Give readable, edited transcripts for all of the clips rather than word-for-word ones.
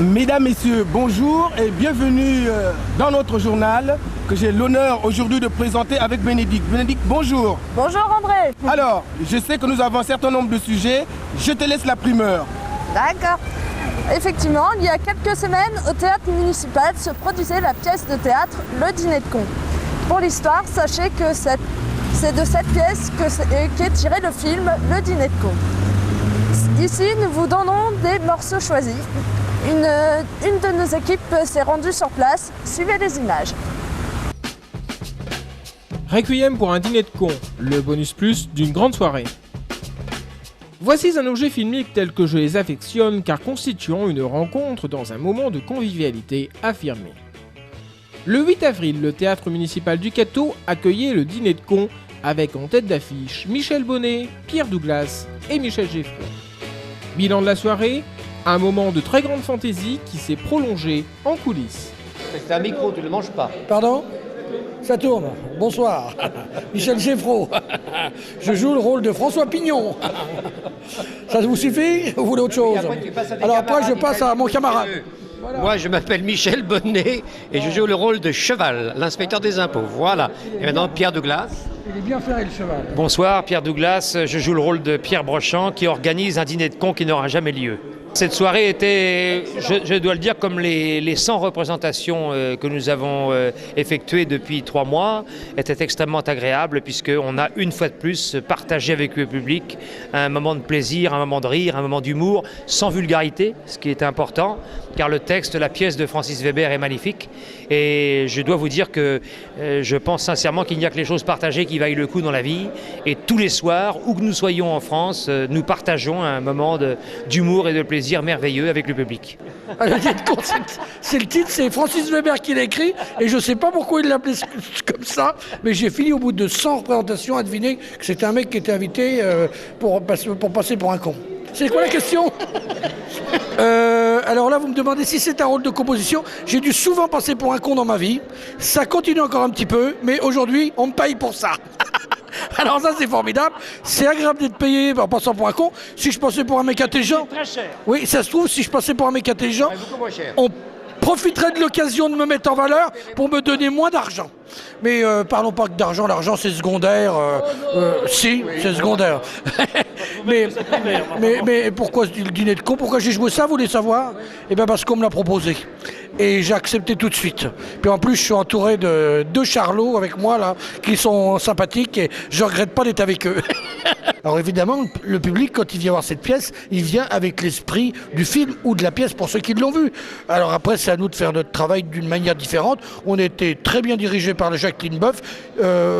Mesdames, Messieurs, bonjour et bienvenue dans notre journal que j'ai l'honneur aujourd'hui de présenter avec Bénédicte. Bénédicte, bonjour. Bonjour André. Alors, je sais que nous avons un certain nombre de sujets, je te laisse la primeur. D'accord. Effectivement, il y a quelques semaines, au théâtre municipal se produisait la pièce de théâtre Le Dîner de Con. Pour l'histoire, sachez que c'est de cette pièce qu'est tiré le film Le Dîner de Con. Ici, nous vous donnons des morceaux choisis. Une de nos équipes s'est rendue sur place. Suivez les images. Requiem pour un dîner de con, le bonus plus d'une grande soirée. Voici un objet filmique tel que je les affectionne car constituant une rencontre dans un moment de convivialité affirmé. Le 8 avril, le théâtre municipal du Cateau accueillait le dîner de con avec en tête d'affiche Michel Bonnet, Pierre Douglas et Michel Geffroy. Bilan de la soirée, un moment de très grande fantaisie qui s'est prolongé en coulisses. C'est un micro, tu ne le manges pas. Pardon ? Ça tourne. Bonsoir. Michel Geffroy. Je joue le rôle de François Pignon. Ça vous suffit ou vous voulez autre chose ? Alors après, je passe à mon camarade. Voilà. Moi, je m'appelle Michel Bonnet et je joue le rôle de Cheval, l'inspecteur des impôts. Voilà. Et maintenant, Pierre Douglas. Il est bien ferré, le cheval. Bonsoir, Pierre Douglas. Je joue le rôle de Pierre Brochant qui organise un dîner de con qui n'aura jamais lieu. Cette soirée était, je dois le dire, comme les 100 représentations que nous avons effectuées depuis 3 mois, était extrêmement agréable puisqu'on a une fois de plus partagé avec le public un moment de plaisir, un moment de rire, un moment d'humour, sans vulgarité, ce qui est important, car le texte, la pièce de Francis Weber est magnifique. Et je dois vous dire que je pense sincèrement qu'il n'y a que les choses partagées qui vaillent le coup dans la vie. Et tous les soirs, où que nous soyons en France, nous partageons un moment d'humour et de plaisir merveilleux avec le public. C'est le titre, c'est Francis Weber qui l'a écrit. Et je ne sais pas pourquoi il l'appelait comme ça. Mais j'ai fini au bout de 100 représentations à deviner que c'était un mec qui était invité pour passer pour un con. C'est quoi la question ? Alors là, vous me demandez si c'est un rôle de composition. J'ai dû souvent passer pour un con dans ma vie. Ça continue encore un petit peu, mais aujourd'hui, on me paye pour ça. Alors ça, c'est formidable. C'est agréable d'être payé en passant pour un con. Si je passais pour un mec intelligent... Très cher. Oui, ça se trouve, si je passais pour un mec intelligent, Beaucoup moins cher. on profiterait de l'occasion de me mettre en valeur pour me donner moins d'argent. Mais parlons pas que d'argent, l'argent c'est secondaire. Si, c'est secondaire. mais pourquoi le dîner de con ? Pourquoi j'ai joué ça, vous voulez savoir ? Eh bien parce qu'on me l'a proposé. Et j'ai accepté tout de suite. Puis en plus, je suis entouré de 2 charlots avec moi, là, qui sont sympathiques et je regrette pas d'être avec eux. Alors évidemment, le public, quand il vient voir cette pièce, il vient avec l'esprit du film ou de la pièce pour ceux qui l'ont vu. Alors après, c'est à nous de faire notre travail d'une manière différente. On était très bien dirigés par Jacqueline Boeuf.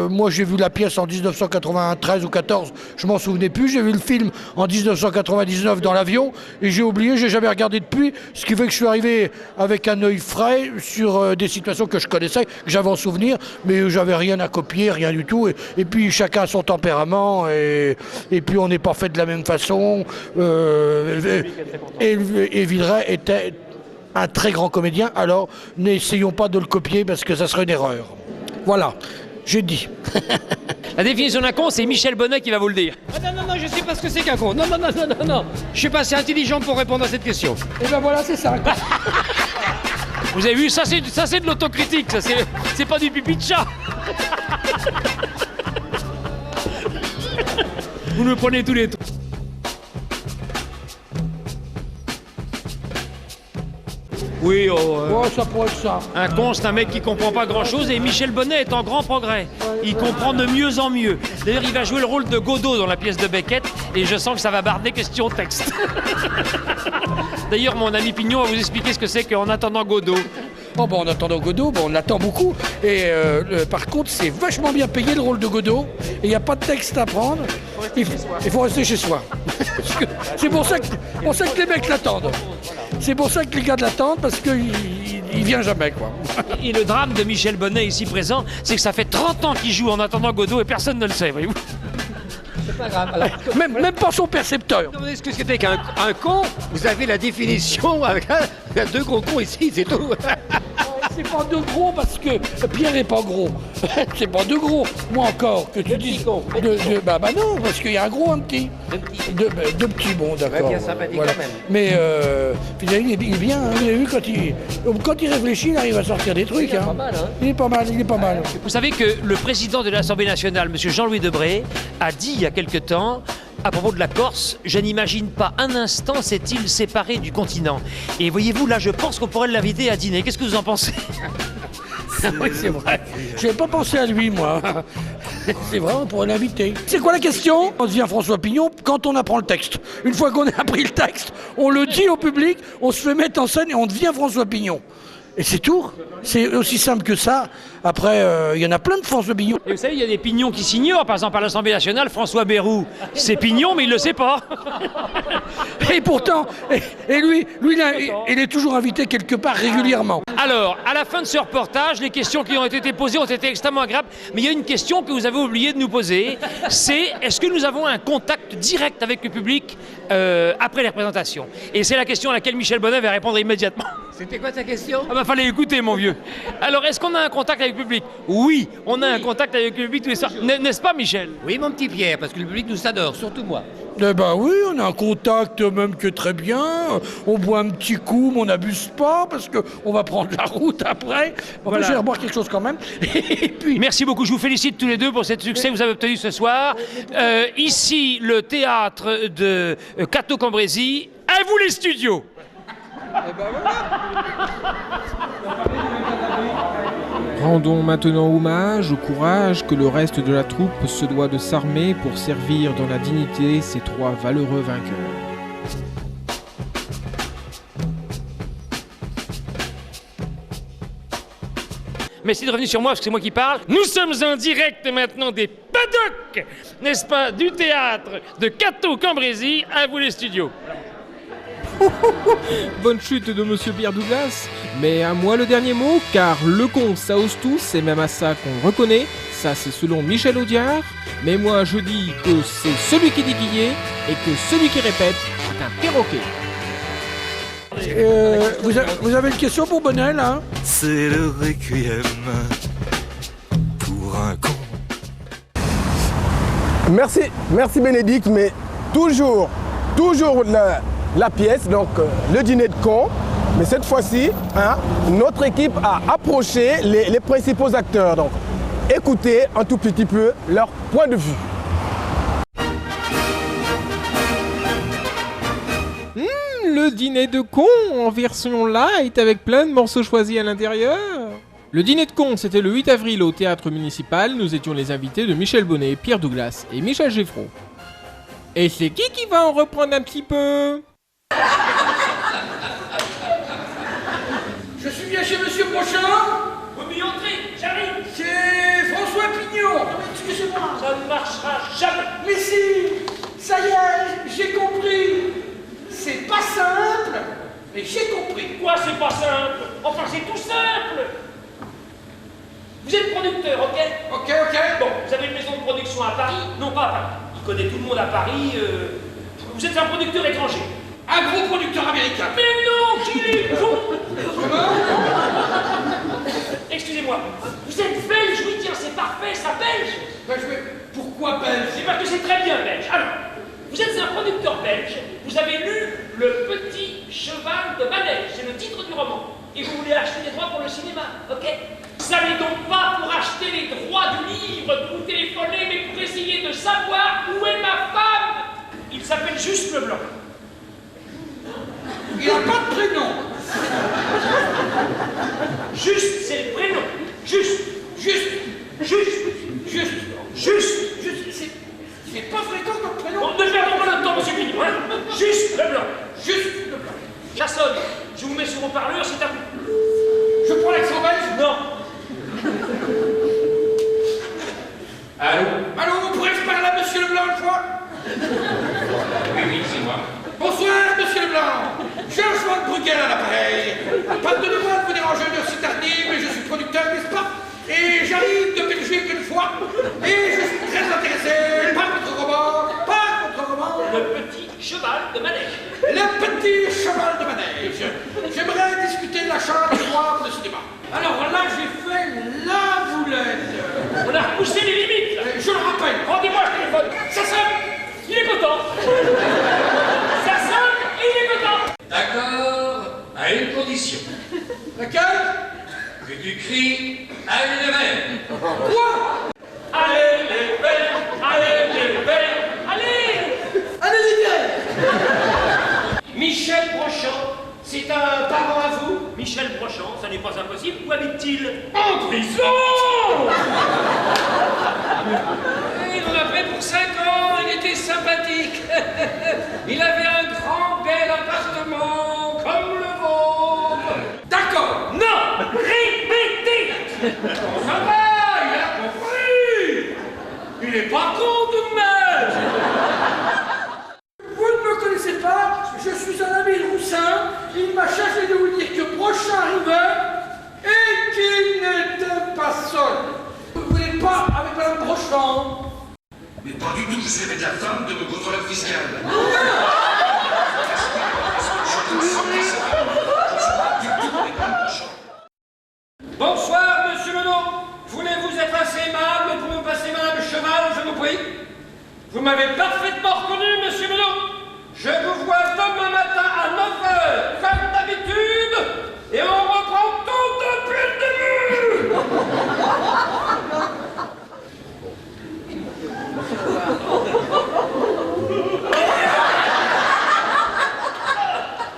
Moi, j'ai vu la pièce en 1993 ou 14, je m'en souvenais plus. J'ai vu le film en 1999 dans l'avion et j'ai oublié, j'ai jamais regardé depuis. Ce qui fait que je suis arrivé avec un œil frais sur des situations que je connaissais, que j'avais en souvenir, mais j'avais rien à copier, rien du tout. Et puis chacun a son tempérament et puis on n'est pas fait de la même façon. Et Villeray était un très grand comédien, alors n'essayons pas de le copier parce que ça serait une erreur. Voilà, j'ai dit. La définition d'un con, c'est Michel Bonnet qui va vous le dire. Ah non, je sais pas ce que c'est qu'un con. Non. Je suis pas assez intelligent pour répondre à cette question. Et ben voilà, c'est ça. Vous avez vu, ça c'est de l'autocritique, ça c'est pas du pipi de chat. Vous me prenez tous les trucs. Oui, Ça pourrait être ça. un con, c'est un mec qui comprend pas grand-chose et Michel Bonnet est en grand progrès. Il comprend de mieux en mieux. D'ailleurs, il va jouer le rôle de Godot dans la pièce de Beckett et je sens que ça va barder question texte. D'ailleurs, mon ami Pignon va vous expliquer ce que c'est qu'en attendant Godot. Oh en attendant Godot, on l'attend beaucoup. Et par contre, c'est vachement bien payé le rôle de Godot. Et il n'y a pas de texte à prendre. Il faut rester chez soi. C'est pour ça que les mecs l'attendent. C'est pour ça que les gars l'attendent, parce qu'il vient jamais, quoi. Et le drame de Michel Bonnet ici présent, c'est que ça fait 30 ans qu'il joue en attendant Godot et personne ne le sait, voyez-vous. C'est pas grave. Alors, Même pas son percepteur. demandez ce que c'était qu'un con. Vous avez la définition avec 2 gros cons ici, c'est tout. C'est pas de gros parce que Pierre est pas gros. C'est pas de gros. Moi encore, que tu dis. Bah non, parce qu'il y a un gros, un petit. Deux petits, bon, d'accord. bien sympathique voilà. quand même. Mais il est bien, hein, vous avez vu, quand il réfléchit, il arrive à sortir des trucs. Il est hein. pas mal, hein. Il est pas mal, il est pas mal. Vous savez que le président de l'Assemblée nationale, M. Jean-Louis Debré, a dit il y a quelque temps, à propos de la Corse, je n'imagine pas un instant cette île séparée du continent. Et voyez-vous, là, je pense qu'on pourrait l'inviter à dîner. Qu'est-ce que vous en pensez? Oui, c'est vrai. Je n'avais pas pensé à lui, moi. C'est vrai, on pourrait l'inviter. C'est quoi la question? On devient François Pignon quand on apprend le texte. Une fois qu'on a appris le texte, on le dit au public, on se fait mettre en scène et on devient François Pignon. Et c'est tout. C'est aussi simple que ça. Après, il y en a plein de François Pignon. Et vous savez, il y a des pignons qui s'ignorent. Par exemple, à l'Assemblée nationale, François Bayrou, c'est pignon, mais il ne le sait pas. Et pourtant, lui, il est toujours invité quelque part régulièrement. Alors, à la fin de ce reportage, les questions qui ont été posées ont été extrêmement agréables. Mais il y a une question que vous avez oublié de nous poser. C'est, est-ce que nous avons un contact direct avec le public après les représentations? Et c'est la question à laquelle Michel Bonnet va répondre immédiatement. C'était quoi ta question? Ah bah fallait écouter, mon vieux. Alors, est-ce qu'on a un contact avec le public? Oui, on a un contact avec le public tous les soirs. N'est-ce pas, Michel? Oui, mon petit Pierre, parce que le public nous adore, surtout moi. Eh ben oui, on a un contact même que très bien. On boit un petit coup, mais on n'abuse pas parce qu'on va prendre la route après. Voilà. Je vais boire quelque chose quand même. Et puis... Merci beaucoup, je vous félicite tous les deux pour cet succès que vous avez obtenu ce soir. Ici, le théâtre de Cateau-Cambrésis. À vous les studios. Rendons maintenant hommage au courage que le reste de la troupe se doit de s'armer pour servir dans la dignité ces trois valeureux vainqueurs. Merci de revenir sur moi parce que c'est moi qui parle. Nous sommes en direct maintenant des paddocks, n'est-ce pas, du théâtre de Cateau-Cambrésis. À vous les studios. Bonne chute de Monsieur Pierre Douglas, mais à moi le dernier mot, car le con ça ose tous, c'est même à ça qu'on reconnaît, ça c'est selon Michel Audiard, mais moi je dis que c'est celui qui dit qui est, et que celui qui répète est un perroquet. Vous avez une question pour Bonnet, là? C'est le requiem pour un con. Merci Bénédicte, mais toujours la pièce, donc le dîner de con. Mais cette fois-ci, notre équipe a approché les principaux acteurs. Donc écoutez un tout petit peu leur point de vue. Le dîner de con en version light avec plein de morceaux choisis à l'intérieur. Le dîner de con, c'était le 8 avril au théâtre municipal. Nous étions les invités de Michel Bonnet, Pierre Douglas et Michel Geffraud. Et c'est qui va en reprendre un petit peu? Je suis bien chez Monsieur Brochin. Vous m'y entrez, j'arrive. C'est François Pignon. Excusez-moi. Ça ne marchera jamais. Mais si, ça y est, j'ai compris. C'est pas simple, mais j'ai compris. Quoi, c'est pas simple? Enfin, c'est tout simple. Vous êtes producteur, ok? Ok. Bon, vous avez une maison de production à Paris? Non, pas à Paris. Il connaît tout le monde à Paris. Vous êtes un producteur étranger. Un gros producteur américain. Mais non, qu'il est con! Excusez-moi, vous êtes belge? Oui, tiens, c'est parfait, ça, belge! Pourquoi belge? C'est parce que c'est très bien belge. Alors, vous êtes un producteur belge, vous avez lu Le Petit Cheval de Manège, c'est le titre du roman, et vous voulez acheter des droits pour le cinéma, ok? Vous n'allez donc pas pour acheter les droits du livre que vous téléphonez, mais pour essayer de savoir où est ma femme! Il s'appelle Juste Leblanc. Il n'a pas de prénom. Juste, c'est le prénom. Juste. C'est pas fréquent comme prénom. Bon, ne perdons pas le temps, monsieur Pignon, hein? Juste Leblanc. Juste Leblanc. Jason, je vous mets sur haut-parleur, c'est à vous. Je prends l'accent belge. Non. Allô, vous pourrez se parler à Monsieur Leblanc une fois? Oui, c'est moi. Bonsoir, Monsieur Leblanc. Georges Bruguel à l'appareil. Pardonnez-moi de vous déranger de cette tardive, mais je suis producteur, n'est-ce pas? Et j'arrive de Belgique une fois, et je suis très intéressé par votre roman. Le Petit Cheval de Manège. Le Petit Cheval de Manège. J'aimerais discuter de l'achat des droits pour le cinéma. Alors là, j'ai fait la boulette. On a repoussé les limites. Je le rappelle. Rendez-moi le téléphone. Ça sonne. Il est content. Ça sonne et il est content. D'accord, à une condition. Laquelle? Que tu cries Allez les verts. Quoi? Allez les verts. Allez les verts. Allez. Allez les gars. Michel Brochant, c'est un parent à vous? Michel Brochant, ça n'est pas impossible. Où habite-t-il? En prison. Il en a fait pour 5 ans, il était sympathique. Il avait un grand bel appartement comme le vôtre. D'accord. Non. Répétez. Ça va, il a compris. Il est pas con tout de même. Vous ne me connaissez pas, je suis un ami de Roussin. Il m'a chargé de vous dire que Brochant arrivait et qu'il n'était pas seul. Vous n'êtes pas avec Madame Brochant? Mais pas du tout, je suis avec la femme de mon contrôleur fiscal. Bonsoir, monsieur Menot. Voulez-vous être assez aimable pour me passer Madame Cheval, je vous prie? Vous m'avez parfaitement reconnu, monsieur Menot. Je vous vois demain matin à 9h, comme d'habitude, et on reprend tout depuis le début.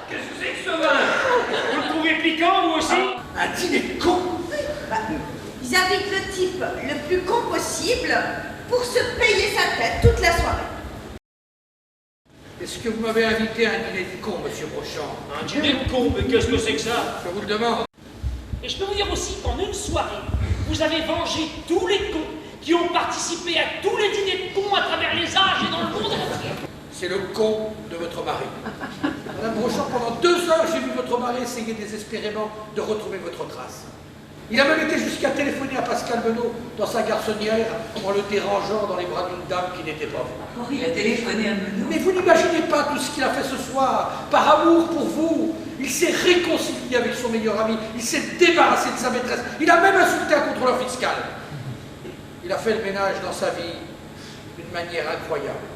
Qu'est-ce que c'est que ce vin? Vous le trouvez piquant, vous aussi? Un dîner de con. Ils invitent le type le plus con possible pour se payer sa tête toute la soirée. Est-ce que vous m'avez invité à un dîner de con, monsieur Brochant? Un dîner de con, mais qu'est-ce que c'est que ça? Je vous le demande. Et je peux vous dire aussi qu'en une soirée, vous avez vengé tous les cons qui ont participé à tous les dîners de cons à travers les âges et dans le monde entier. C'est le con de votre mari. Madame Brochant, pendant 2 heures, j'ai vu votre mari essayer désespérément de retrouver votre trace. Il a même été jusqu'à téléphoner à Pascal Menot dans sa garçonnière en le dérangeant dans les bras d'une dame qui n'était pas vous. Oh, il a téléphoné à Menot. Mais vous n'imaginez pas tout ce qu'il a fait ce soir, par amour pour vous. Il s'est réconcilié avec son meilleur ami, il s'est débarrassé de sa maîtresse, il a même insulté un contrôleur fiscal. Il a fait le ménage dans sa vie d'une manière incroyable.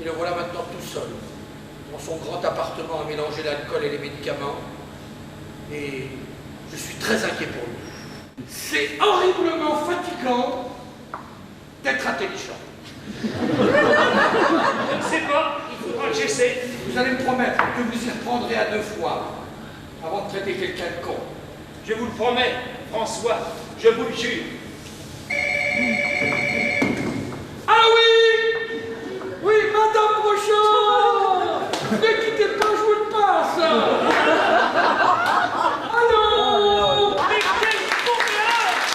Et le voilà maintenant tout seul, dans son grand appartement à mélanger l'alcool et les médicaments. Et je suis très inquiet pour lui. C'est horriblement fatigant d'être intelligent. Je ne sais pas, il faudra que j'essaie. Vous allez me promettre que vous y reprendrez à 2 fois avant de traiter quelqu'un de con. Je vous le promets, François, je vous le jure. Ah oui! Oui, Madame Brochant! Ne quittez pas, je vous le passe! Allô! Mais quel courage!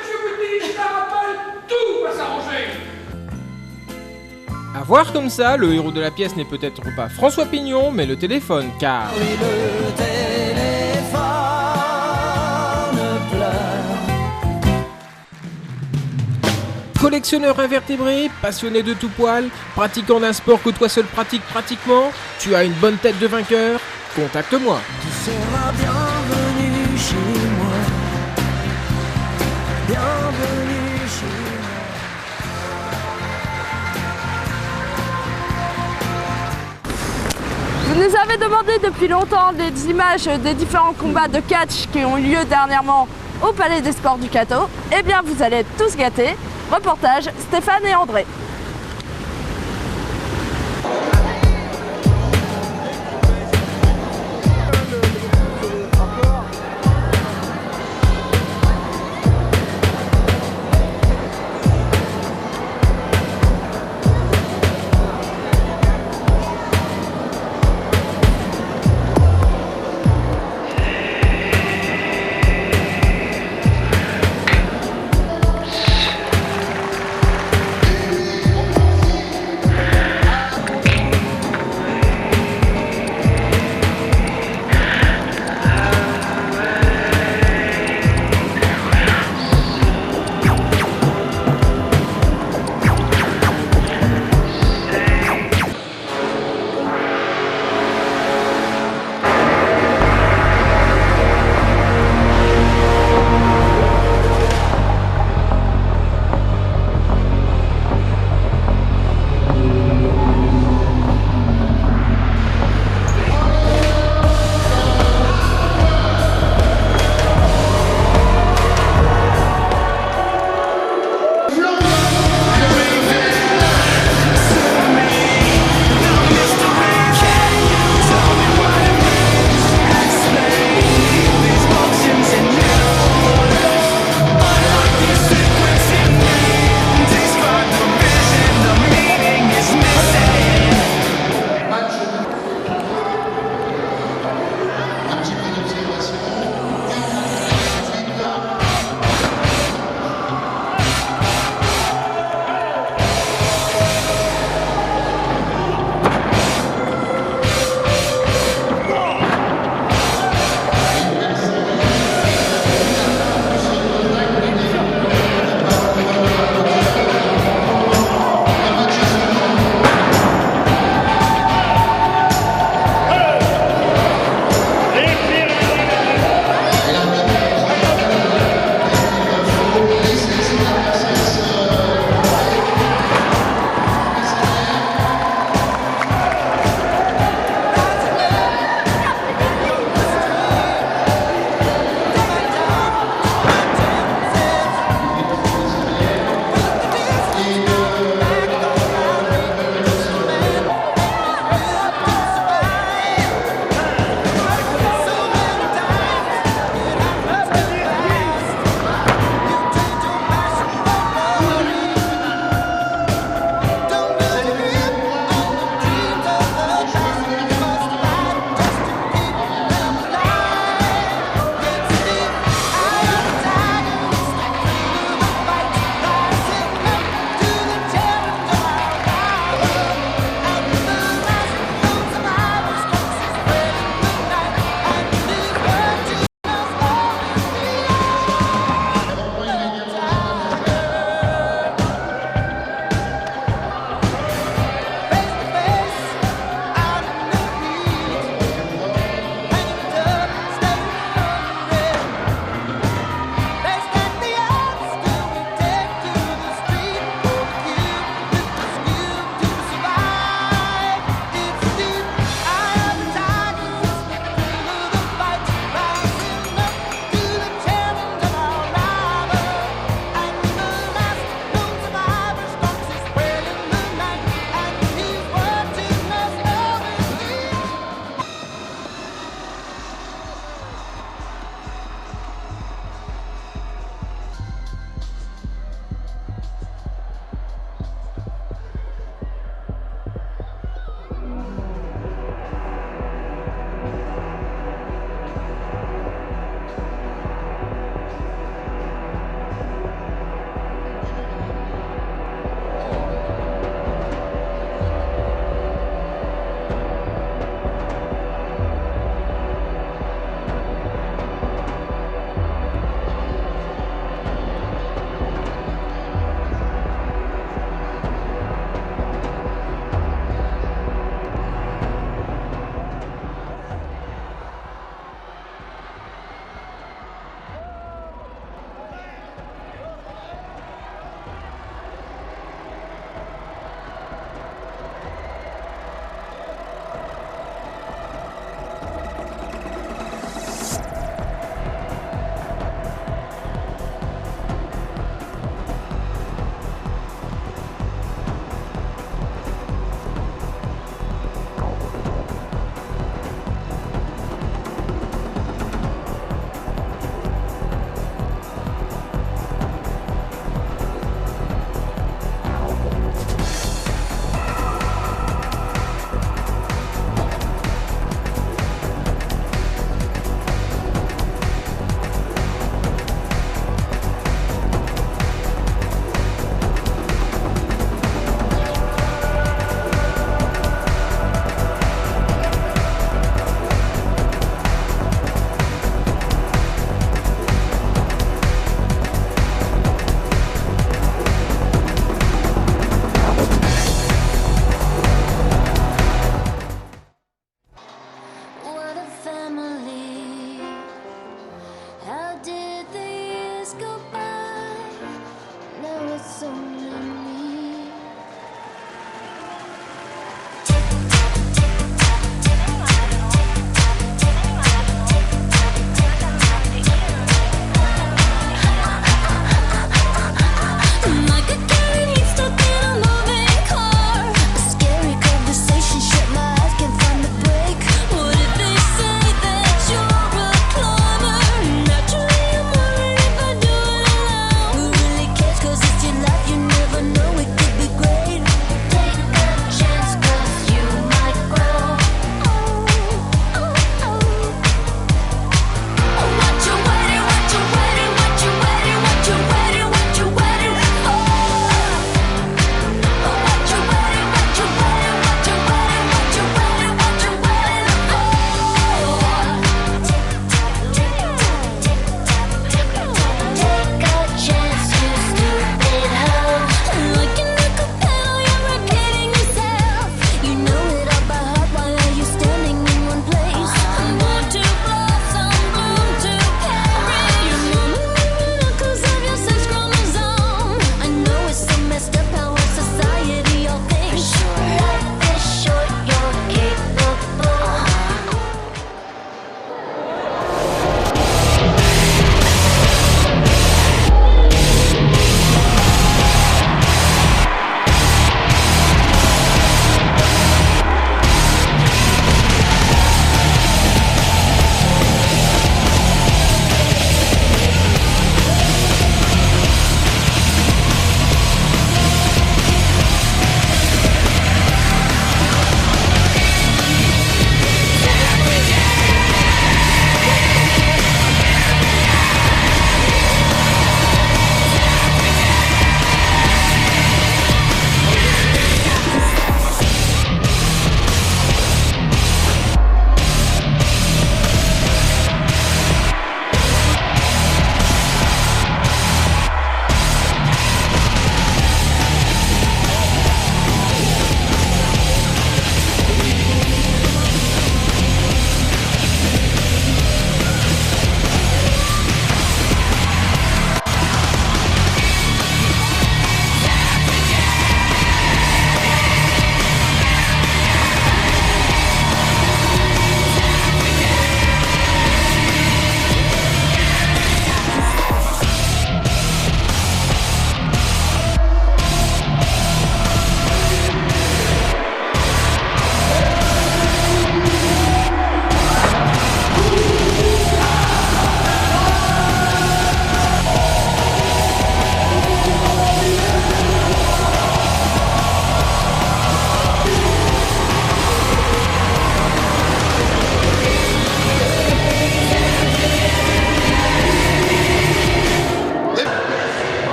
Je vous dis, je la rappelle, tout va s'arranger! À voir comme ça, le héros de la pièce n'est peut-être pas François Pignon, mais le téléphone, car... Oui, le téléphone pleure. Collectionneur invertébré, passionné de tout poil, pratiquant d'un sport que toi seul pratiques pratiquement, tu as une bonne tête de vainqueur, contacte-moi. Tu seras bienvenu chez moi. Bienvenue chez moi. Vous nous avez demandé depuis longtemps des images des différents combats de catch qui ont eu lieu dernièrement au Palais des Sports du Cateau. Eh bien, vous allez être tous gâtés. Reportage Stéphane et André.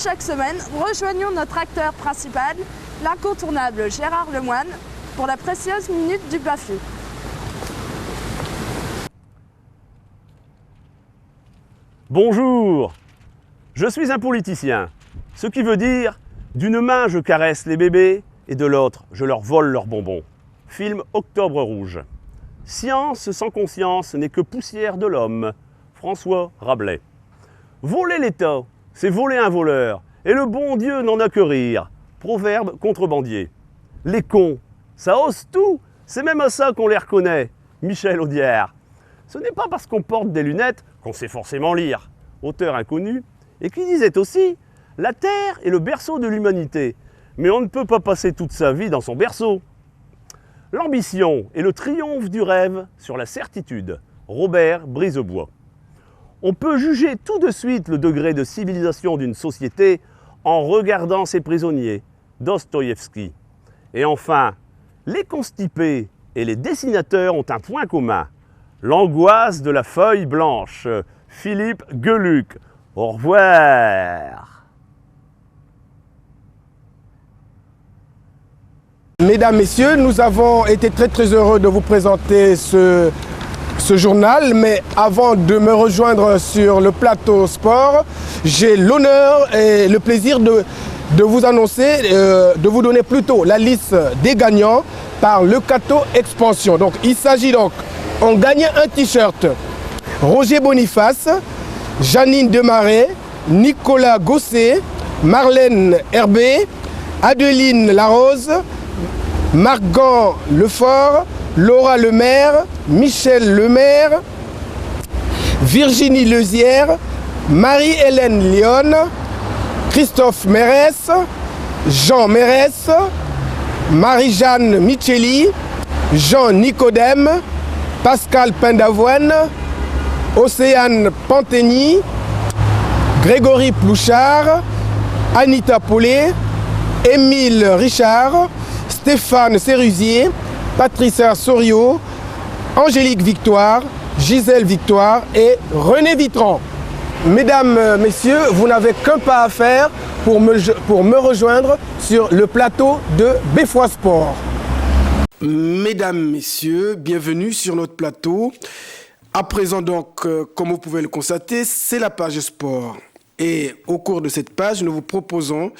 chaque semaine, rejoignons notre acteur principal, l'incontournable Gérard Lemoine, pour la précieuse minute du Bafu. Bonjour, je suis un politicien, ce qui veut dire d'une main je caresse les bébés et de l'autre je leur vole leurs bonbons. Film Octobre Rouge. Science sans conscience n'est que poussière de l'homme. François Rabelais. Voler l'État, c'est voler un voleur, et le bon Dieu n'en a que rire. Proverbe contrebandier. Les cons, ça ose tout, c'est même à ça qu'on les reconnaît. Michel Audiard. Ce n'est pas parce qu'on porte des lunettes qu'on sait forcément lire. Auteur inconnu, et qui disait aussi « La Terre est le berceau de l'humanité, mais on ne peut pas passer toute sa vie dans son berceau. » L'ambition est le triomphe du rêve sur la certitude. Robert Brisebois. On peut juger tout de suite le degré de civilisation d'une société en regardant ses prisonniers. Dostoïevski. Et enfin, les constipés et les dessinateurs ont un point commun. L'angoisse de la feuille blanche. Philippe Geluck. Au revoir. Mesdames, Messieurs, nous avons été très heureux de vous présenter ce journal, mais avant de me rejoindre sur le plateau sport, j'ai l'honneur et le plaisir de vous annoncer, de vous donner plutôt la liste des gagnants par le Cato Expansion. Donc il s'agit donc, on gagne un t-shirt Roger Boniface, Janine Demaret, Nicolas Gosset, Marlène Herbé, Adeline Larose, Margan Lefort, Laura Lemaire, Michel Lemaire, Virginie Lezière, Marie-Hélène Lyon, Christophe Mérès, Jean Mérès, Marie-Jeanne Micheli, Jean Nicodème, Pascal Pendavoine, Océane Panteni, Grégory Plouchard, Anita Paulet, Émile Richard, Stéphane Sérusier, Patricia Sorio, Angélique Victoire, Gisèle Victoire et René Vitran. Mesdames, Messieurs, vous n'avez qu'un pas à faire pour me rejoindre sur le plateau de Beffroi Sport. Mesdames, Messieurs, bienvenue sur notre plateau. À présent donc, comme vous pouvez le constater, c'est la page sport. Et au cours de cette page, nous vous proposons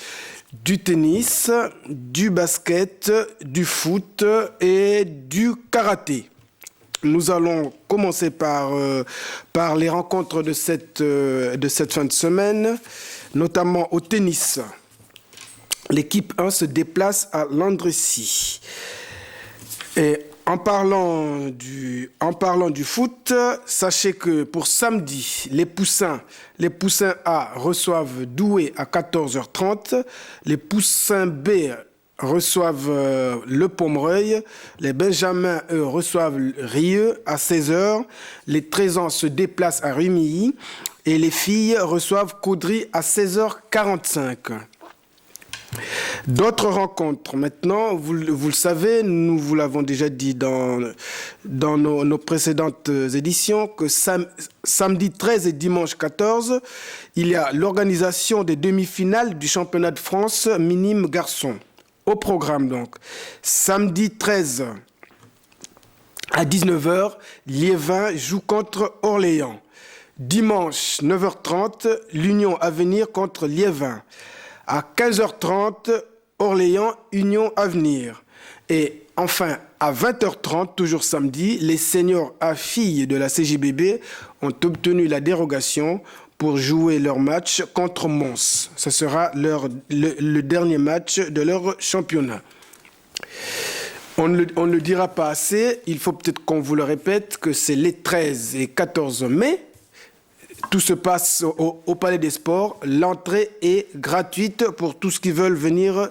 du tennis, du basket, du foot et du karaté. Nous allons commencer par les rencontres de cette fin de semaine, notamment au tennis. L'équipe 1 se déplace à Landrecy. Et en parlant du foot, sachez que pour samedi, les Poussins A reçoivent Douai à 14h30, les Poussins B reçoivent Le Pomereuil, les Benjamins, eux, reçoivent Rieux à 16h, les 13 ans se déplacent à Rumilly et les filles reçoivent Caudry à 16h45. D'autres rencontres. Maintenant, vous le savez, nous vous l'avons déjà dit dans nos précédentes éditions, que samedi 13 et dimanche 14, il y a l'organisation des demi-finales du championnat de France minime garçon. Au programme donc, samedi 13 à 19h, Liévin joue contre Orléans. Dimanche 9h30, l'Union Avenir contre Liévin. À 15h30, Orléans, Union Avenir. Et enfin, à 20h30, toujours samedi, les seniors A filles de la CJBB ont obtenu la dérogation pour jouer leur match contre Mons. Ce sera le dernier match de leur championnat. On ne le dira pas assez, il faut peut-être qu'on vous le répète, que c'est les 13 et 14 mai. Tout se passe au Palais des Sports. L'entrée est gratuite pour tous qui veulent venir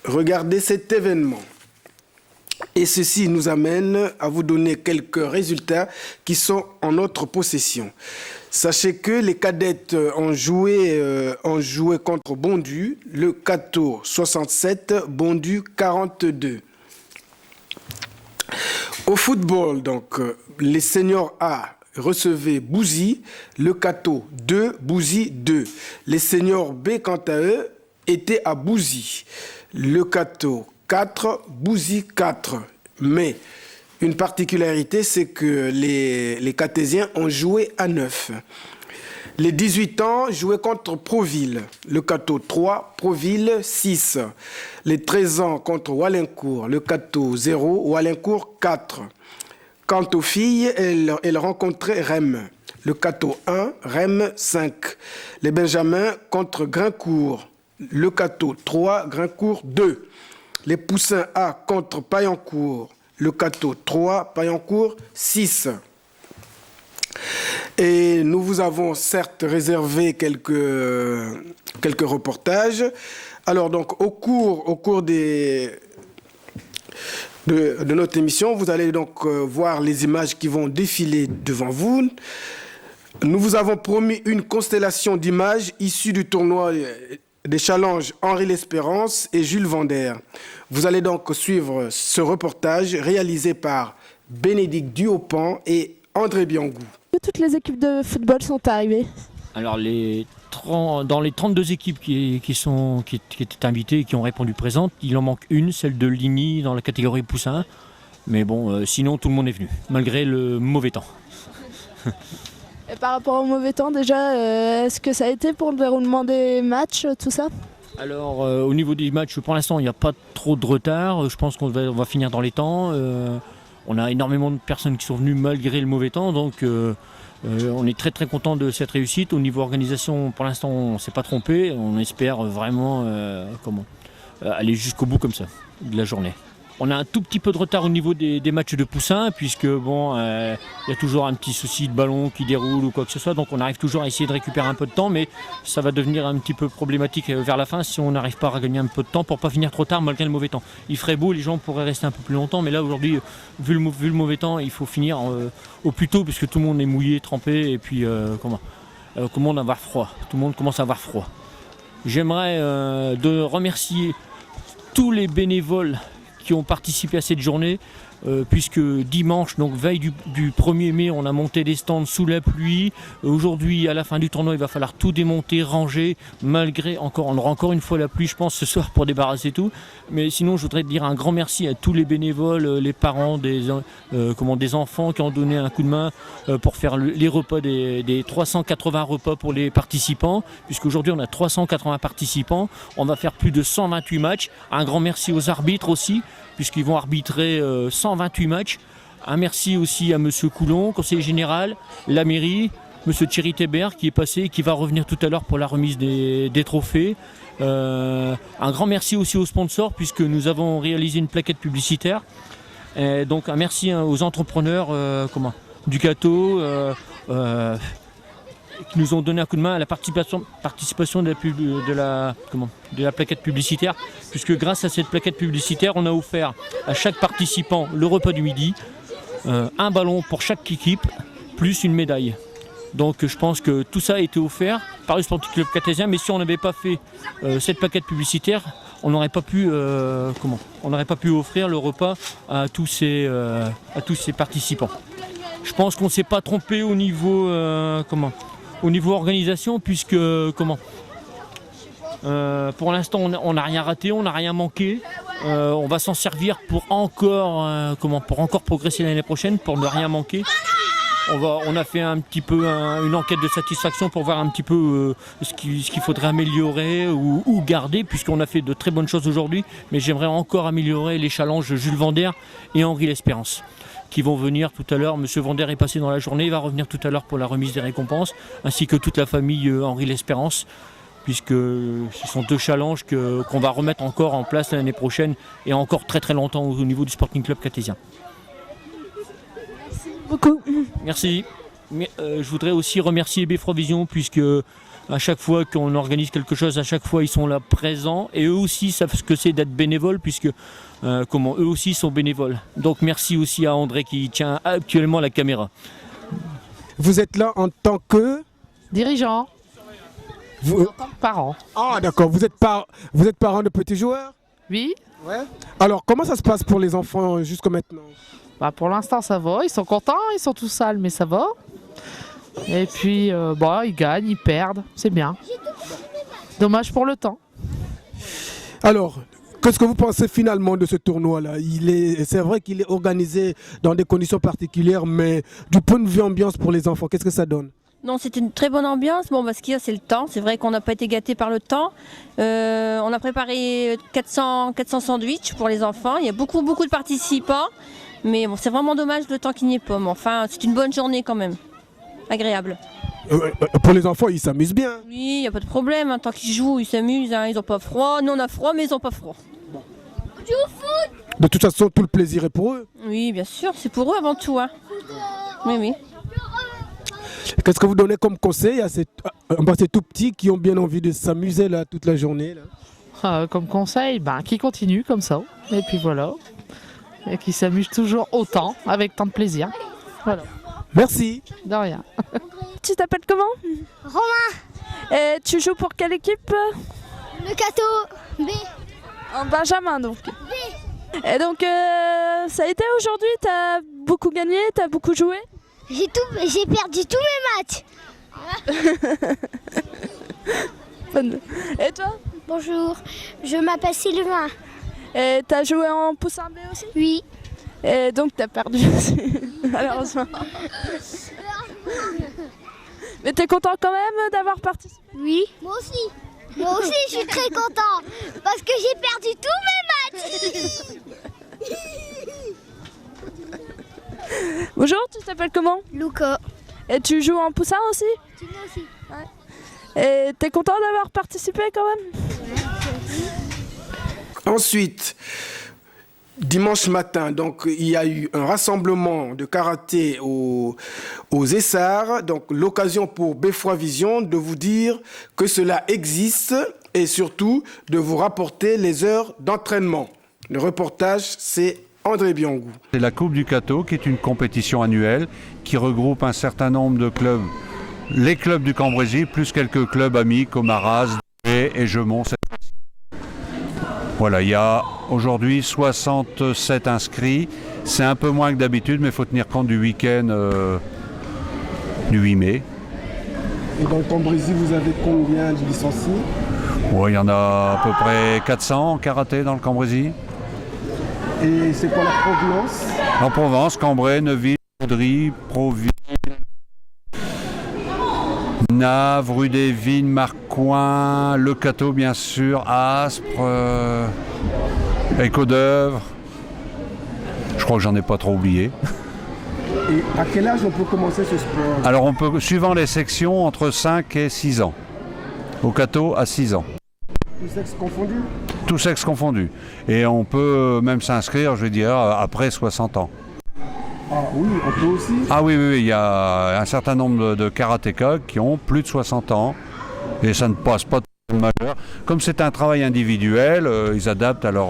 regarder cet événement. Et ceci nous amène à vous donner quelques résultats qui sont en notre possession. Sachez que les cadettes ont joué contre Bondu, le Cato 67, Bondu 42. Au football, donc, les seniors A recevait Bouzy, le Cateau 2, Bouzy 2. Les seniors B, quant à eux, étaient à Bouzy. Le Cateau 4, Bouzy 4. Mais une particularité, c'est que les Catésiens ont joué à 9. Les 18 ans jouaient contre Proville. Le Cateau 3, Proville 6. Les 13 ans contre Walincourt. Le Cateau 0, Walincourt 4. Quant aux filles, elles rencontraient Rem. Le Cateau 1, Rem 5. Les Benjamins contre Grincourt. Le Cateau 3, Grincourt 2. Les Poussins A contre Paillancourt. Le Cateau 3, Paillancourt 6. Et nous vous avons certes réservé quelques reportages. Alors donc au cours de notre émission, vous allez donc voir les images qui vont défiler devant vous. Nous vous avons promis une constellation d'images issues du tournoi des challenges Henri L'Espérance et Jules Vander. Vous allez donc suivre ce reportage réalisé par Bénédicte Duhaupan et André Biangou. Toutes les équipes de football sont arrivées. Alors dans les 32 équipes qui étaient invitées et qui ont répondu présentes, il en manque une, celle de Ligny dans la catégorie poussin. Mais bon, sinon tout le monde est venu, malgré le mauvais temps. Et par rapport au mauvais temps déjà, est-ce que ça a été pour le déroulement des matchs, tout ça ? Alors au niveau des matchs, pour l'instant il n'y a pas trop de retard. Je pense qu'on va finir dans les temps. On a énormément de personnes qui sont venues malgré le mauvais temps, donc on est très très content de cette réussite. Au niveau organisation, pour l'instant on ne s'est pas trompé. On espère vraiment aller jusqu'au bout comme ça de la journée. On a un tout petit peu de retard au niveau des matchs de poussins, puisque bon, y a toujours un petit souci de ballon qui déroule ou quoi que ce soit, donc on arrive toujours à essayer de récupérer un peu de temps, mais ça va devenir un petit peu problématique vers la fin si on n'arrive pas à gagner un peu de temps pour pas finir trop tard malgré le mauvais temps. Il ferait beau, les gens pourraient rester un peu plus longtemps, mais là aujourd'hui, vu le mauvais temps, il faut finir au plus tôt, puisque tout le monde est mouillé, trempé, et puis comment avoir froid. Tout le monde commence à avoir froid. J'aimerais de remercier tous les bénévoles qui ont participé à cette journée, puisque dimanche, donc veille du 1er mai, on a monté des stands sous la pluie. Aujourd'hui, à la fin du tournoi, il va falloir tout démonter, ranger, malgré on aura encore une fois la pluie, je pense, ce soir pour débarrasser tout. Mais sinon, je voudrais dire un grand merci à tous les bénévoles, les parents des enfants qui ont donné un coup de main pour faire les repas des 380 repas pour les participants, puisqu'aujourd'hui on a 380 participants. On va faire plus de 128 matchs. Un grand merci aux arbitres aussi, puisqu'ils vont arbitrer 128 matchs. Un merci aussi à M. Coulon, conseiller général, la mairie, M. Thierry Thébert qui est passé et qui va revenir tout à l'heure pour la remise des trophées. Un grand merci aussi aux sponsors, puisque nous avons réalisé une plaquette publicitaire. Et donc un merci aux entrepreneurs du Cateau qui nous ont donné un coup de main à la participation de la plaquette publicitaire, puisque grâce à cette plaquette publicitaire, on a offert à chaque participant le repas du midi, un ballon pour chaque équipe, plus une médaille. Donc je pense que tout ça a été offert par le Sporting Club Catésien, mais si on n'avait pas fait cette plaquette publicitaire, on n'aurait pas pu offrir le repas à tous ces participants. Je pense qu'on ne s'est pas trompé au niveau organisation, puisque pour l'instant on n'a rien raté, on n'a rien manqué. On va s'en servir pour encore progresser l'année prochaine, pour ne rien manquer. On a fait un petit peu une enquête de satisfaction pour voir un petit peu ce qu'il faudrait améliorer ou garder, puisqu'on a fait de très bonnes choses aujourd'hui, mais j'aimerais encore améliorer les challenges Jules Vander et Henri L'Espérance, qui vont venir tout à l'heure. Monsieur Vander est passé dans la journée, il va revenir tout à l'heure pour la remise des récompenses, ainsi que toute la famille Henri L'Espérance, puisque ce sont deux challenges qu'on va remettre encore en place l'année prochaine et encore très très longtemps au niveau du Sporting Club Catésien. Merci beaucoup. Merci. Mais, je voudrais aussi remercier Befrovision, puisque à chaque fois qu'on organise quelque chose, à chaque fois ils sont là présents, et eux aussi savent ce que c'est d'être bénévole, puisque eux aussi sont bénévoles. Donc merci aussi à André qui tient actuellement la caméra. Vous êtes là en tant que dirigeant. En tant que parent. Ah d'accord, vous êtes parent de petits joueurs? Oui. Ouais. Alors comment ça se passe pour les enfants jusqu'à maintenant? Pour l'instant ça va, ils sont contents, ils sont tous sales, mais ça va. Et puis, ils gagnent, ils perdent, c'est bien. Dommage pour le temps. Alors, qu'est-ce que vous pensez finalement de ce tournoi-là? C'est vrai qu'il est organisé dans des conditions particulières, mais du point de vue ambiance pour les enfants, qu'est-ce que ça donne? Non, c'était une très bonne ambiance. Bon, ce qu'il y a, c'est le temps. C'est vrai qu'on n'a pas été gâtés par le temps. On a préparé 400 sandwichs pour les enfants. Il y a beaucoup de participants. Mais bon, c'est vraiment dommage le temps qu'il n'y ait pas. Mais enfin, c'est une bonne journée quand même. Agréable. Pour les enfants, ils s'amusent bien. Oui, il n'y a pas de problème. Tant qu'ils jouent, ils s'amusent. Ils n'ont pas froid. Nous, on a froid, mais ils n'ont pas froid. De toute façon, tout le plaisir est pour eux. Oui, bien sûr. C'est pour eux avant tout. Hein. Oui. Qu'est-ce que vous donnez comme conseil à ces tout petits qui ont bien envie de s'amuser là toute la journée là? Comme conseil, qu'ils continuent comme ça. Et puis voilà. Et qu'ils s'amusent toujours autant, avec tant de plaisir. Voilà. Merci. De rien. Tu t'appelles comment? Romain. Et tu joues pour quelle équipe? Le Cato B. En Benjamin donc. B. Et donc ça a été aujourd'hui, t'as beaucoup gagné, t'as beaucoup joué? J'ai perdu tous mes matchs. Et toi? Bonjour, je m'appelle Sylvain. Et t'as joué en poussin B aussi? Oui. Et donc t'as perdu aussi, malheureusement. Mais t'es content quand même d'avoir participé? Oui. Moi aussi je suis très content parce que j'ai perdu tous mes matchs. Bonjour, tu t'appelles comment? Luca. Et tu joues en poussin aussi? Moi aussi. Ouais. Et t'es content d'avoir participé quand même? Ensuite, dimanche matin, donc il y a eu un rassemblement de karaté aux Essarts. Donc l'occasion pour Beffroi Vision de vous dire que cela existe et surtout de vous rapporter les heures d'entraînement. Le reportage, c'est André Biangou. C'est la Coupe du Cato qui est une compétition annuelle qui regroupe un certain nombre de clubs, les clubs du Cambrésis, plus quelques clubs amis comme Arras, et Gemont. Voilà, il y a aujourd'hui 67 inscrits. C'est un peu moins que d'habitude, mais il faut tenir compte du week-end du 8 mai. Et dans le Cambrésis, vous avez combien de licenciés? Il y en a à peu près 400 en karaté dans le Cambrésis. Et c'est quoi la provenance? En Provence, Cambrai, Neuville, Audry, Proville, Naves, Rue des Vignes, Marcoing, Le Cateau bien sûr, Aspre, Écho d'Œuvre. Je crois que j'en ai pas trop oublié. Et à quel âge on peut commencer ce sport? Alors on peut, suivant les sections, entre 5 et 6 ans. Au Cateau, à 6 ans. Tous sexes confondus? Tous sexes confondus. Et on peut même s'inscrire, je vais dire, après 60 ans. Ah oui, on peut aussi? Ah oui, il y a un certain nombre de karatékas qui ont plus de 60 ans. Et ça ne passe pas de majeur. Comme c'est un travail individuel, ils adaptent à leur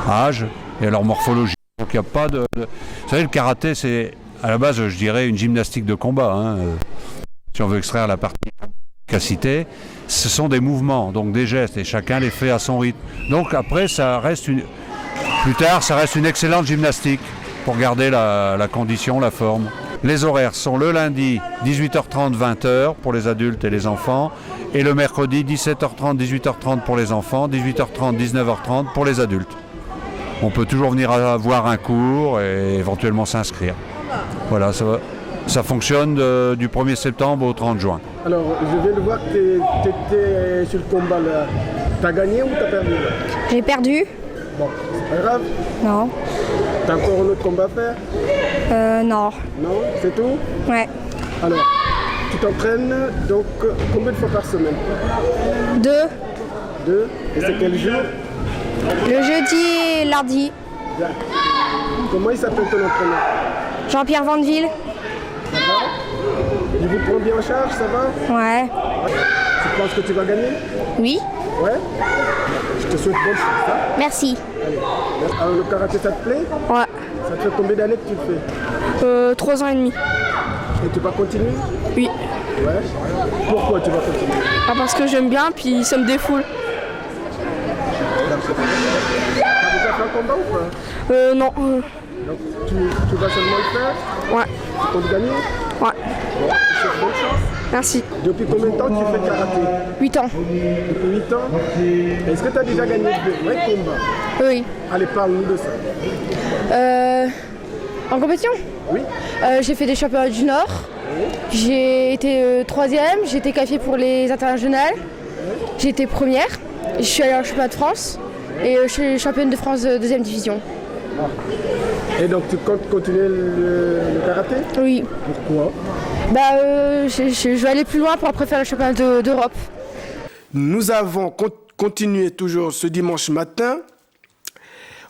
âge et à leur morphologie. Donc il n'y a pas de... Vous savez, le karaté, c'est à la base, je dirais, une gymnastique de combat. Hein. Si on veut extraire la partie efficacité, ce sont des mouvements, donc des gestes, et chacun les fait à son rythme. Donc après, plus tard, ça reste une excellente gymnastique pour garder la condition, la forme. Les horaires sont le lundi 18h30, 20h pour les adultes et les enfants, et le mercredi 17h30, 18h30 pour les enfants, 18h30, 19h30 pour les adultes. On peut toujours venir voir un cours et éventuellement s'inscrire. Voilà, ça fonctionne du 1er septembre au 30 juin. Alors, je viens de voir que tu étais sur le combat là. T'as gagné ou t'as perdu là? J'ai perdu. Bon, c'est pas grave. Non. T'as encore un autre combat à faire? Non. Non, c'est tout? Ouais. Alors, tu t'entraînes donc combien de fois par semaine? 2. 2. Et c'est quel jour? Le jeudi et lundi. Bien. Comment il s'appelle ton entraîneur? Jean-Pierre Vandeville. Ça va? Il vous prend bien en charge, ça va? Ouais. Tu penses que tu vas gagner? Oui. Ouais? Je te souhaite bonne chance. Hein? Merci. Allez. Alors, le karaté, ça te plaît? Ouais. Ça te fait combien d'années que tu le fais? 3 ans et demi. Et tu vas continuer? Oui. Ouais. Pourquoi tu vas continuer? Parce que j'aime bien, puis ça me défoule. T'as déjà fait un combat ou pas? Non. Donc tu vas seulement le faire? Ouais. Tu comptes gagner? Ouais. Bon, bonne chance. Merci. Depuis combien de temps tu fais karaté? 8 ans. Depuis 8 ans. Est-ce que tu as déjà gagné de vrais combats? Oui. Allez, parle-nous de ça. En compétition? Oui. J'ai fait des championnats du Nord. J'ai été 3e, j'ai été qualifiée pour les internationales. J'ai été première. Je suis allée en championnat de France. Et je suis championne de France 2e division. Et donc tu comptes continuer le karaté? Oui. Pourquoi? Je vais aller plus loin pour après faire le championnat d'Europe. Nous avons continué toujours ce dimanche matin.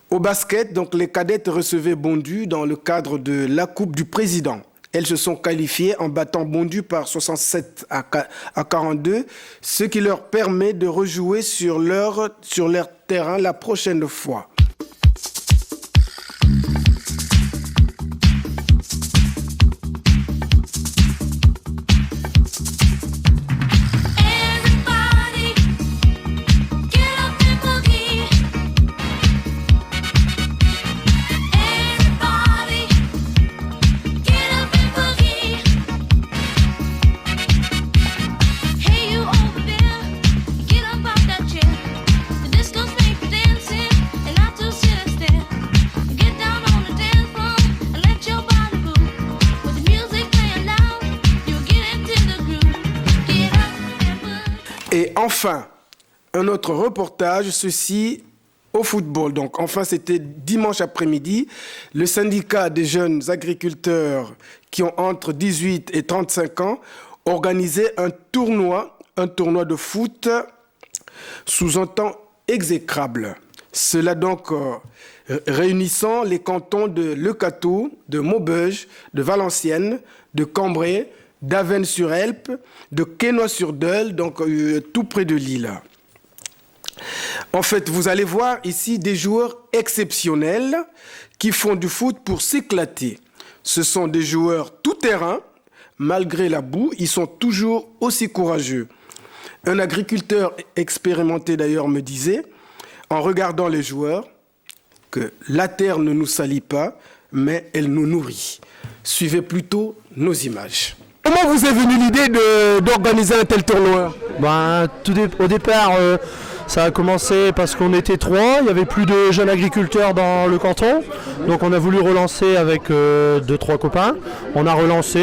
Au basket, donc les cadettes recevaient Bondu dans le cadre de la Coupe du Président. Elles se sont qualifiées en battant Bondu par 67 à 42, ce qui leur permet de rejouer sur leur terrain la prochaine fois. Et enfin, un autre reportage, ceci au football. Donc enfin, c'était dimanche après-midi. Le syndicat des jeunes agriculteurs qui ont entre 18 et 35 ans organisait un tournoi de foot, sous-entend exécrable. Cela donc réunissant les cantons de Leucateau, de Maubeuge, de Valenciennes, de Cambrai, d'Avesnes-sur-Helpe, de Quesnoy-sur-Deuil, donc tout près de Lille. En fait, vous allez voir ici des joueurs exceptionnels qui font du foot pour s'éclater. Ce sont des joueurs tout-terrain, malgré la boue, ils sont toujours aussi courageux. Un agriculteur expérimenté d'ailleurs me disait, en regardant les joueurs, que la terre ne nous salit pas, mais elle nous nourrit. Suivez plutôt nos images. Comment vous est venue l'idée d'organiser un tel tournoi? Au départ, ça a commencé parce qu'on était 3, il n'y avait plus de jeunes agriculteurs dans le canton, donc on a voulu relancer avec 2-3 copains. On a relancé,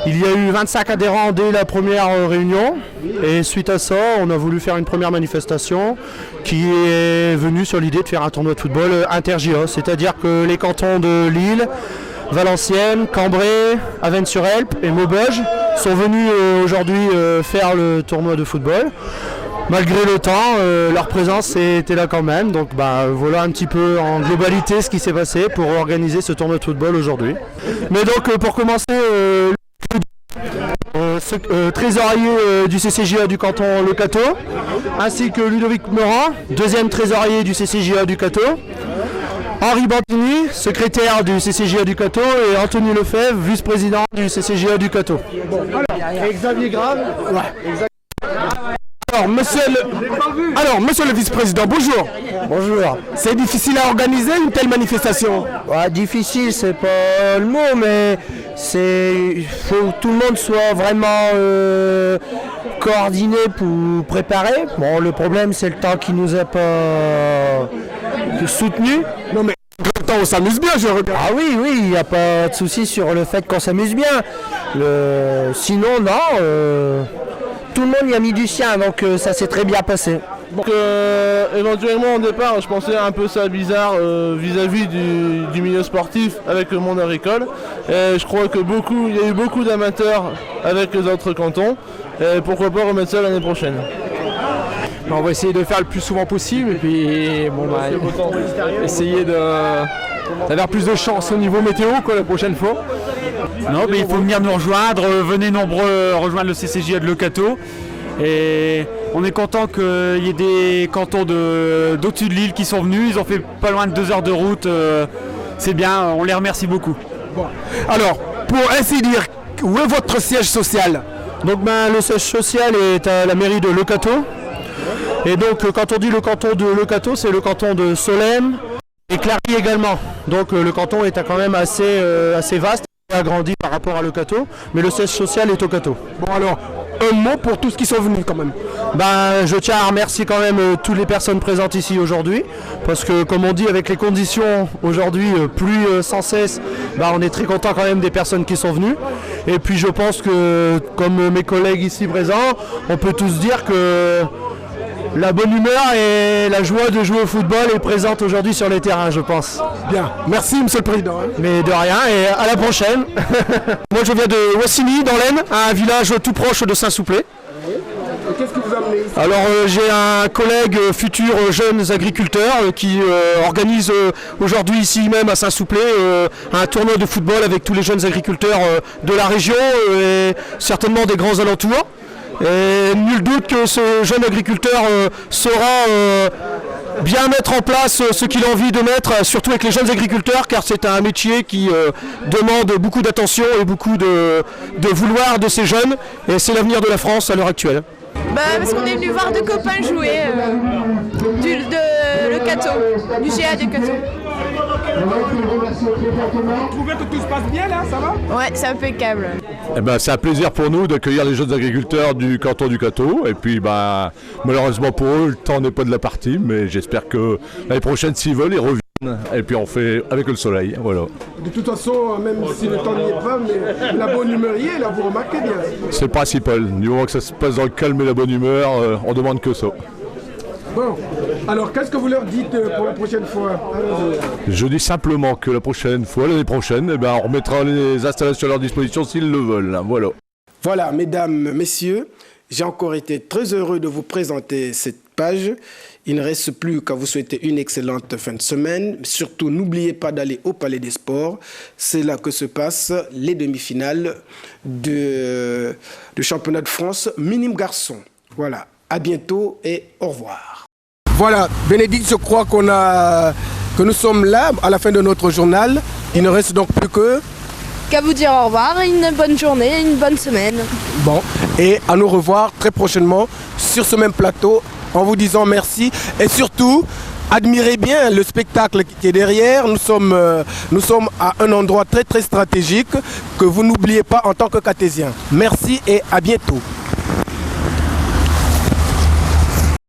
il y a eu 25 adhérents dès la première réunion, et suite à ça, on a voulu faire une première manifestation qui est venue sur l'idée de faire un tournoi de football inter-JA, c'est-à-dire que les cantons de Lille, Valenciennes, Cambrai, Avesnes-sur-Helpe et Maubeuge sont venus aujourd'hui faire le tournoi de football. Malgré le temps, leur présence était là quand même. Donc voilà un petit peu en globalité ce qui s'est passé pour organiser ce tournoi de football aujourd'hui. Mais donc pour commencer, trésorier du CCJA du canton Leucateau, ainsi que Ludovic Meurant, deuxième trésorier du CCJA du Cateau. Henri Bandini, secrétaire du CCJA du Cateau, et Anthony Lefebvre, vice-président du CCJA du Cateau. Bon, alors, Xavier Grave. Ouais. Alors, monsieur le vice-président, bonjour. Bonjour. C'est difficile à organiser une telle manifestation? Difficile, c'est pas le mot, mais il faut que tout le monde soit vraiment coordonné pour préparer. Bon, le problème, c'est le temps qui nous a pas soutenu. Non mais on s'amuse bien, je regarde. Ah oui, il n'y a pas de souci sur le fait qu'on s'amuse bien. Sinon, non, tout le monde y a mis du sien, donc ça s'est très bien passé. Donc éventuellement au départ je pensais un peu ça bizarre vis-à-vis du milieu sportif avec le monde agricole. Et je crois qu'il y a eu beaucoup d'amateurs avec les autres cantons. Et pourquoi pas remettre ça l'année prochaine. On va essayer de faire le plus souvent possible et puis essayer d'avoir plus de chance au niveau météo la prochaine fois. Non, mais il faut venir nous rejoindre, venez nombreux rejoindre le CCJA de Leucateau. Et on est content qu'il y ait des cantons d'au-dessus de l'île qui sont venus, ils ont fait pas loin de 2 heures de route, c'est bien, on les remercie beaucoup. Bon. Alors, pour ainsi dire, où est votre siège social? Donc le siège social est à la mairie de Leucateau. Et donc quand on dit le canton de Leucateau, c'est le canton de Solesmes et Clary également. Donc le canton est quand même assez vaste. agrandi par rapport à Leucateau, mais le siège social est au Cateau. Bon alors, un mot pour tous ceux qui sont venus quand même. Je tiens à remercier quand même toutes les personnes présentes ici aujourd'hui, parce que comme on dit, avec les conditions aujourd'hui pluient sans cesse, on est très content quand même des personnes qui sont venues. Et puis je pense que, comme mes collègues ici présents, on peut tous dire que la bonne humeur et la joie de jouer au football est présente aujourd'hui sur les terrains, je pense. Bien, merci Monsieur le Président. Mais de rien, et à la prochaine. Moi je viens de Wassigny dans l'Aisne, un village tout proche de Saint-Souplé. Qu'est-ce qui vous a amené ici? Alors j'ai un collègue futur jeunes agriculteurs qui organise aujourd'hui ici même à Saint-Souplé un tournoi de football avec tous les jeunes agriculteurs de la région et certainement des grands alentours. Et nul doute que ce jeune agriculteur saura bien mettre en place ce qu'il a envie de mettre, surtout avec les jeunes agriculteurs, car c'est un métier qui demande beaucoup d'attention et beaucoup de vouloir de ces jeunes, et c'est l'avenir de la France à l'heure actuelle. Parce qu'on est venu voir deux copains jouer de Leucateau, du GA de Leucateau. Vous trouvez que tout se passe bien là, ça va? Ouais, c'est impeccable. C'est un plaisir pour nous d'accueillir les jeunes agriculteurs du canton du Cateau. Et puis malheureusement pour eux, le temps n'est pas de la partie, mais j'espère que l'année prochaine, s'ils veulent, ils reviennent. Et puis on fait avec le soleil, voilà. De toute façon, même si le temps n'y est pas, mais la bonne humeur y est, là vous remarquez bien. C'est le principal. Du moment que ça se passe dans le calme et la bonne humeur, on demande que ça. Bon, alors qu'est-ce que vous leur dites pour la prochaine fois? Je dis simplement que la prochaine fois, l'année prochaine, on remettra les installations à leur disposition s'ils le veulent. Voilà. Voilà, mesdames, messieurs, j'ai encore été très heureux de vous présenter cette page. Il ne reste plus qu'à vous souhaiter une excellente fin de semaine. Surtout, n'oubliez pas d'aller au Palais des Sports. C'est là que se passent les demi-finales de championnat de France minime garçon. Voilà, à bientôt et au revoir. Voilà, Bénédicte, je crois que nous sommes là à la fin de notre journal. Il ne reste donc plus qu'à vous dire au revoir, une bonne journée, une bonne semaine. Bon, et à nous revoir très prochainement sur ce même plateau en vous disant merci et surtout admirez bien le spectacle qui est derrière. Nous sommes à un endroit très très stratégique que vous n'oubliez pas en tant que Catésiens. Merci et à bientôt.